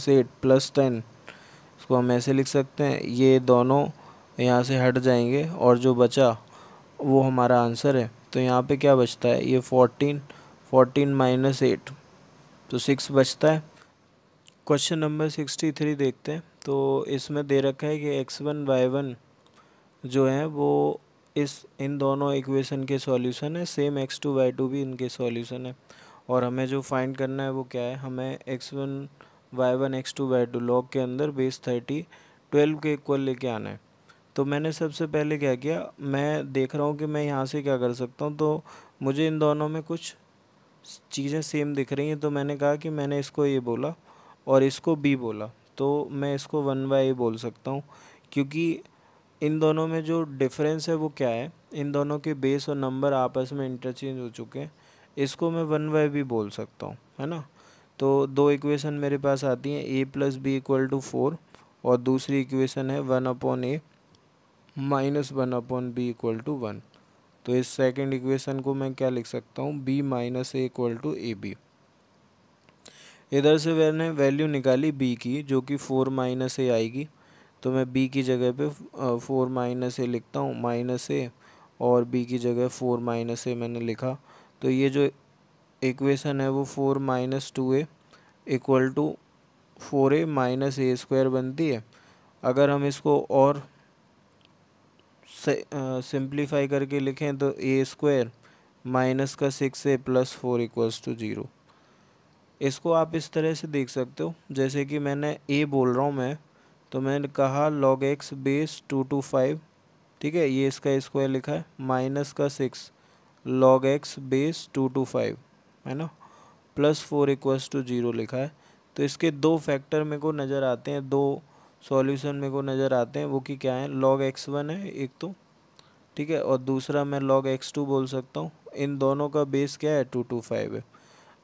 8 + 10। इसको हम ऐसे लिख सकते हैं, ये दोनों यहाँ से हट जाएंगे और जो बचा वो हमारा आंसर है। तो यहाँ पे क्या बचता है, ये 14 - 8 तो 6 बचता है। क्वेश्चन नंबर 63 देखते हैं। तो इसमें दे रखा है कि x1 y1 जो है वो इन दोनों इक्वेशन के सॉल्यूशन है, सेम x2 y2 भी इनके सॉल्यूशन है। और हमें जो फाइंड करना है वो क्या है, हमें x1 y1 x2 y2 log के अंदर बेस 30 12 के इक्वल लेके आना है। तो मैंने सबसे पहले क्या किया, मैं देख रहा हूँ कि मैं यहाँ से क्या कर सकता हूँ। तो मुझे इन दोनों में कुछ चीज़ें सेम दिख रही हैं, तो मैंने कहा कि मैंने इसको ये बोला और इसको बी बोला, तो मैं इसको 1/a बोल सकता हूँ। क्योंकि इन दोनों में जो डिफरेंस है वो क्या है, इन दोनों के बेस और नंबर आपस में इंटरचेंज हो चुके हैं। इसको मैं 1/b बोल सकता हूँ, है ना। तो दो इक्वेशन मेरे पास आती हैं, a + b = 4 और दूसरी इक्वेशन है 1/a - 1/b = 1। तो इस सेकंड इक्वेशन को मैं क्या लिख सकता हूँ, b - a = ab। इधर से मैंने वैल्यू निकाली b की, जो कि 4 - a आएगी। तो मैं b की जगह पे 4 - a लिखता हूँ, -a, और b की जगह 4 - a मैंने लिखा। तो ये जो इक्वेशन है वो 4 - 2a = 4a - a² बनती है। अगर हम इसको और सिंप्लीफाई करके लिखें तो a² माइनस का 6a + 4 = 0। इसको आप इस तरह से देख सकते हो, जैसे कि मैंने a बोल रहा हूँ मैं, तो मैंने कहा log x बेस 2 to 5, ठीक है। ये इसका स्क्वायर लिखा है, माइनस का 6 log x बेस 2 to 5, है ना, +4 = 0 लिखा है। तो इसके दो फैक्टर मेरे को नज़र आते हैं, दो सॉल्यूशन मेरे को नज़र आते हैं। वो कि क्या है, log x1 है एक तो, ठीक है, और दूसरा मैं log x2 बोल सकता हूँ। इन दोनों का बेस क्या है, 2 to 5 है।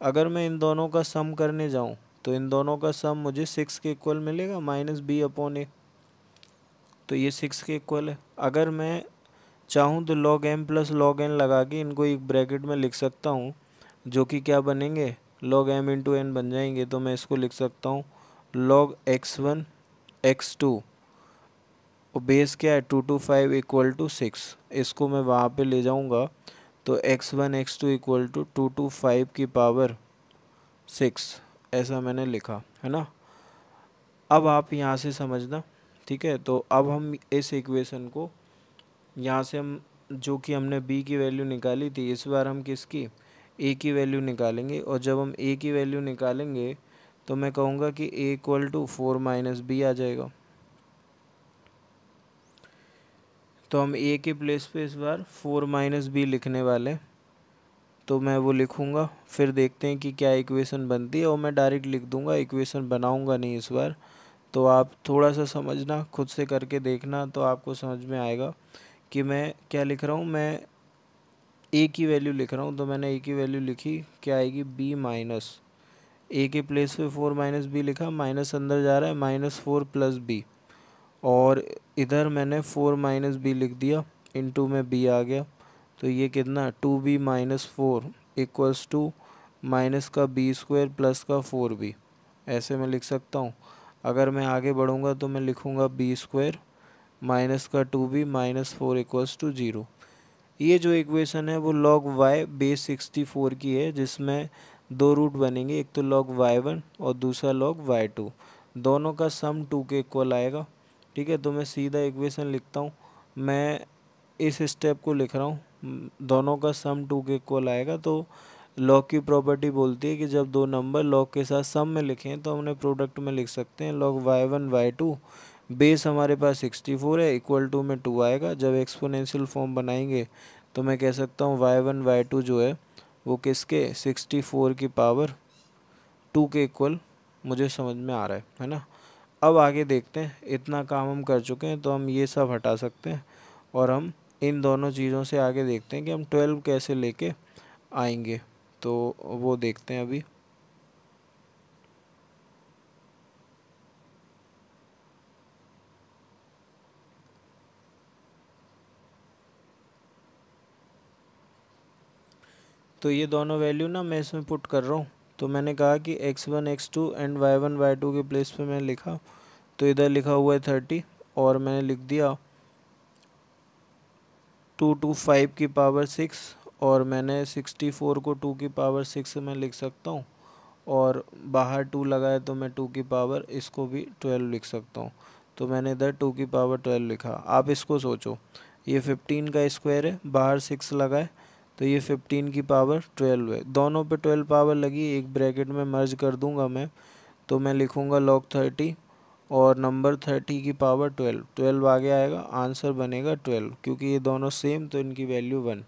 अगर मैं इन दोनों का सम करने जाऊँ तो इन दोनों का सम मुझे 6 के इक्वल मिलेगा, -b/a। तो ये 6 के इक्वल है। अगर मैं चाहूँ तो log m + log n लगा के इनको एक ब्रैकेट में लिख सकता हूँ, जो कि क्या बनेंगे, log m × n बन जाएंगे। तो मैं इसको लिख सकता हूँ log x1 x2 और बेस क्या है 2 to 5 = 6। इसको मैं वहाँ पे ले जाऊँगा तो x1 x2 = 2 to 5 की पावर 6, ऐसा मैंने लिखा, है ना। अब आप यहाँ से समझना, ठीक है। तो अब हम इस इक्वेशन को यहाँ से हम, जो कि हमने b की वैल्यू निकाली थी, इस बार हम किसकी, a की वैल्यू निकालेंगे। और जब हम a की वैल्यू निकालेंगे तो मैं कहूँगा कि a = 4 - b आ जाएगा। तो हम ए के प्लेस पे इस बार 4 माइनस बी लिखने वाले हैं। तो मैं वो लिखूँगा, फिर देखते हैं कि क्या इक्वेशन बनती है, और मैं डायरेक्ट लिख दूँगा, इक्वेशन बनाऊँगा नहीं इस बार। तो आप थोड़ा सा समझना, खुद से करके देखना, तो आपको समझ में आएगा कि मैं क्या लिख रहा हूँ। मैं ए की वैल्यू लिख रहा हूँ, तो मैंने ए की वैल्यू लिखी, क्या आएगी, बी माइनस, ए के प्लेस पे 4 माइनस बी लिखा, माइनस अंदर जा रहा है, -4 प्लस बी, और इधर मैंने 4 माइनस बी लिख दिया, इनटू में बी आ गया। तो ये कितना, 2b-4 इक्वल्स टू माइनस का बी स्क्वायर प्लस का 4b, ऐसे मैं लिख सकता हूँ। अगर मैं आगे बढ़ूँगा तो मैं लिखूँगा बी स्क्वायर माइनस का 2b-4 इक्वल्स टू 0। ये जो इक्वेशन है वो log y बेस 64 की है, जिसमें दो रूट बनेंगे, एक तो log y1 और दूसरा log y2। दोनों का सम 2 के इक्वल आएगा। ठीक है, तो मैं सीधा इक्वेशन लिखता हूँ। मैं इस स्टेप को लिख रहा हूँ, दोनों का सम 2 के इक्वल आएगा। तो लॉग की प्रॉपर्टी बोलती है कि जब दो नंबर लॉग के साथ सम में लिखें तो हमने प्रोडक्ट में लिख सकते हैं। log y1 y2 बेस हमारे पास 64 है, इक्वल टू में 2 आएगा। जब एक्सपोनेंशियल फॉर्म बनाएंगे तो मैं कह सकता हूँ y1 y2 जो है वो किसके, 64 की पावर 2 के इक्वल मुझे समझ में आ रहा है ना। अब आगे देखते हैं, इतना काम हम कर चुके हैं तो हम ये सब हटा सकते हैं, और हम इन दोनों चीज़ों से आगे देखते हैं कि हम 12 कैसे लेके आएंगे। तो वो देखते हैं अभी। तो ये दोनों वैल्यू ना मैं इसमें पुट कर रहा हूँ। तो मैंने कहा कि x1 x2 and y1 y2 के प्लेस पे मैंने लिखा, तो इधर लिखा हुआ है 30, और मैंने लिख दिया 2 to 5 की पावर 6, और मैंने 64 को 2 की पावर 6 से मैं लिख सकता हूँ, और बाहर 2 लगाए तो मैं 2 की पावर इसको भी 12 लिख सकता हूँ। तो मैंने इधर 2 की पावर 12 लिखा। आप इसको सोचो, ये 15 का स्क्वायर है, बाहर 6 लगाए तो ये 15 की पावर 12 है। दोनों पे 12 पावर लगी, एक ब्रैकेट में मर्ज कर दूंगा मैं, तो मैं लिखूंगा log 30 और नंबर 30 की पावर 12, 12 आगे आएगा, आंसर बनेगा 12। क्योंकि ये दोनों सेम तो इनकी वैल्यू 1।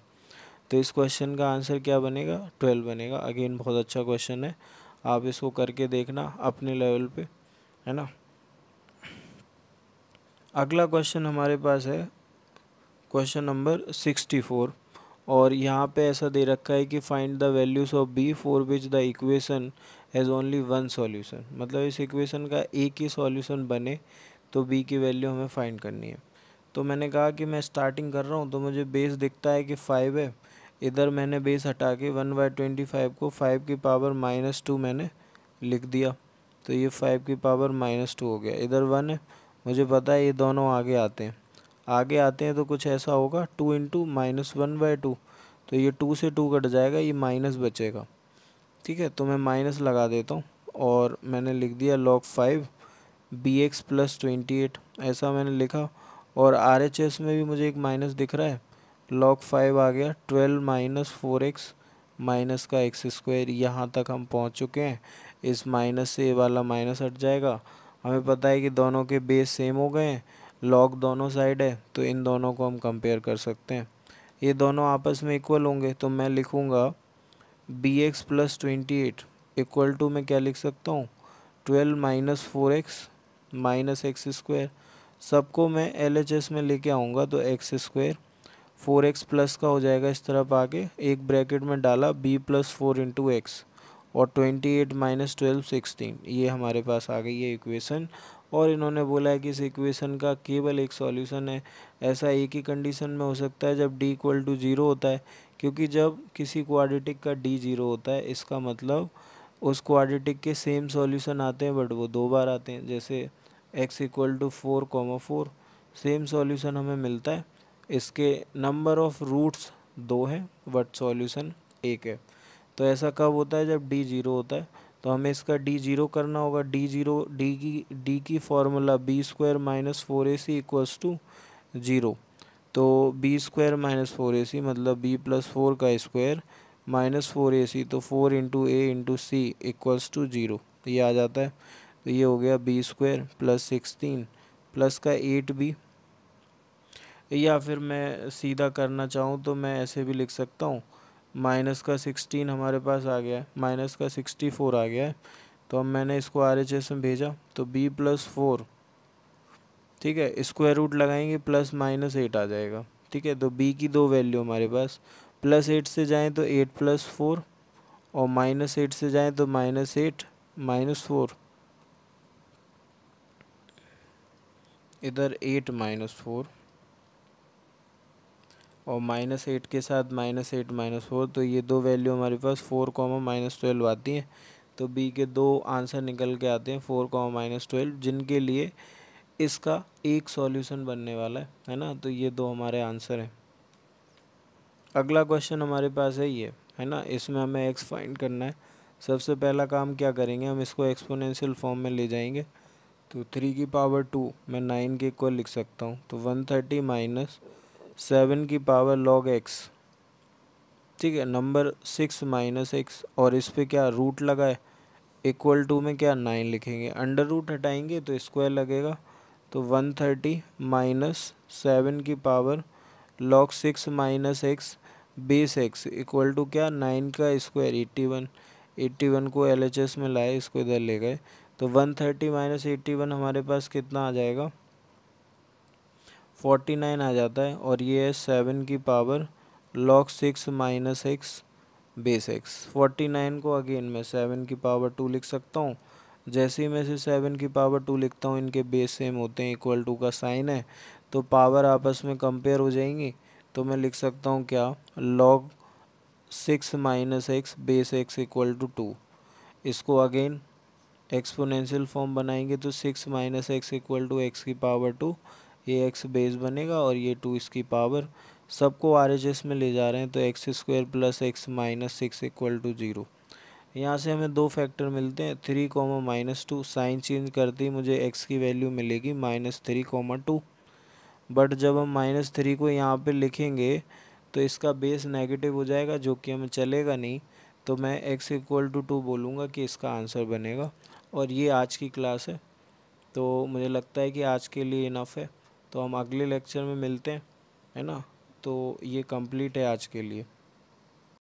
तो इस क्वेश्चन का आंसर क्या बनेगा, 12 बनेगा। अगेन बहुत अच्छा क्वेश्चन है, आप इसको करके देखना अपने लेवल पे, है ना। अगला क्वेश्चन हमारे पास है क्वेश्चन नंबर 64, और यहाँ पे ऐसा दे रखा है कि find the values of b for which the equation has only one solution. मतलब इस इक्वेशन का एक ही सॉल्यूशन बने तो बी की वैल्यू हमें फाइंड करनी है। तो मैंने कहा कि मैं स्टार्टिंग कर रहा हूँ, तो मुझे बेस दिखता है कि 5 है। इधर मैंने बेस हटा के 1/25 को 5 की पावर -2 मैंने लिख दिया, तो ये 5 की पावर -2 हो गया। इधर 1 है, मुझे पता है ये दोनों आगे आते हैं तो कुछ ऐसा होगा, 2 इंटू -1/2, तो ये 2 से 2 कट जाएगा, ये माइनस बचेगा। ठीक है, तो मैं माइनस लगा देता हूँ, और मैंने लिख दिया log 5 bx प्लस 28, ऐसा मैंने लिखा। और RHS में भी मुझे एक माइनस दिख रहा है, log 5 आ गया 12 माइनस 4x माइनस का एक्स स्क्वायर। यहाँ तक हम पहुँच चुके हैं, इस माइनस से ये वाला माइनस हट जाएगा। हमें पता है कि दोनों के बेस सेम हो गए हैं, log दोनों साइड है, तो इन दोनों को हम कंपेयर कर सकते हैं। ये दोनों आपस में इक्वल होंगे, तो मैं लिखूँगा bx प्लस 28 इक्वल टू, मैं क्या लिख सकता हूँ, 12 minus 4x minus x square. सबको मैं LHS में लेके आऊँगा तो एक्स स्क्वायर 4x प्लस का हो जाएगा इस तरफ आके, एक ब्रैकेट में डाला b+4 × x, और 28 माइनस 12 16, ये हमारे पास आ गई है इक्वेशन। और इन्होंने बोला है कि इस इक्वेशन का केवल एक सॉल्यूशन है। ऐसा एक ही कंडीशन में हो सकता है जब d इक्वल टू 0 होता है, क्योंकि जब किसी क्वाड्रेटिक का d 0 होता है इसका मतलब उस क्वाड्रेटिक के सेम सॉल्यूशन आते हैं, बट वो दो बार आते हैं। जैसे x equal to 4,4, same solution हमें मिलता है, इसके नंबर ऑफ रूट्स 2 हैं बट सॉल्यूशन 1 है। तो ऐसा कब होता है, जब d 0 होता है। तो हमें इसका d 0 करना होगा। d की formula b² minus 4ac equals to 0। तो b² - 4ac मतलब b+4 का स्क्वायर -4ac, तो 4 into a into c equals to 0, ये आ जाता है। तो ये हो गया b² + 16 प्लस का 8b या फिर मैं सीधा करना चाहूँ तो मैं ऐसे भी लिख सकता हूँ, माइनस का 16 हमारे पास आ गया है, माइनस का 64 आ गया है। तो अब मैंने इसको RHS में भेजा तो b+4, ठीक है, स्क्वायर रूट लगाएंगे +-8 आ जाएगा। ठीक है, तो b की दो वैल्यू हमारे पास, +8 से जाएँ तो 8+4 और -8 से जाएँ तो -8 -4, इधर 8 -4 और -8 के साथ -8 -4, तो ये दो वैल्यू हमारे पास 4, -12 आती हैं। तो बी के दो आंसर निकल के आते हैं 4, -12, जिनके लिए इसका एक सॉल्यूशन बनने वाला है ना। तो ये दो हमारे आंसर हैं। अगला क्वेश्चन हमारे पास है ना, इसमें हमें एक्स फाइंड करना है। सबसे पहला काम क्या करेंगे, हम इसको एक्सपोनेंशियल फॉर्म में ले जाएंगे। तो 3 की पावर 2 मैं 9 के इक्वल लिख सकता हूँ, तो 130 माइनस 7 की पावर log x, ठीक है, नंबर 6 माइनस एक्स, और इस पे क्या रूट लगा है, इक्वल टू में क्या 9 लिखेंगे, अंडर रूट हटाएंगे तो स्क्वायर लगेगा। तो 130 माइनस 7 की power log 6 minus x base x equal to क्या 9 का स्क्वायर 81, 81 को LHS में लाए, इसको इधर ले गए। तो 130 माइनस 81 हमारे पास कितना आ जाएगा, 49 आ जाता है। और ये है 7 की power log 6 minus x base x. 49 को अगेन मैं 7 की पावर 2 लिख सकता हूँ। जैसे ही मैं इसे 7 की पावर 2 लिखता हूँ, इनके बेस सेम होते हैं, इक्वल टू का साइन है, तो पावर आपस में कंपेयर हो जाएंगी। तो मैं लिख सकता हूँ क्या, log 6 minus x base x equal to 2। इसको अगेन एक्सपोनेंशियल फॉर्म बनाएंगे तो 6 minus x equal to x की पावर 2, ये एक्स बेस बनेगा और ये 2 इसकी पावर। सबको RHS में ले जा रहे हैं तो x square plus x minus 6 equal to 0। यहाँ से हमें दो फैक्टर मिलते हैं, 3 कॉमा -2, साइन चेंज करते ही मुझे एक्स की वैल्यू मिलेगी -3,2। बट जब हम -3 को यहाँ पे लिखेंगे तो इसका बेस नेगेटिव हो जाएगा, जो कि हमें चलेगा नहीं। तो मैं x इक्वल टू 2 बोलूँगा कि इसका आंसर बनेगा। और ये आज की क्लास है, तो मुझे लगता है कि आज के लिए इनफ है। तो हम अगले लेक्चर में मिलते हैं, है ना। तो ये कंप्लीट है आज के लिए।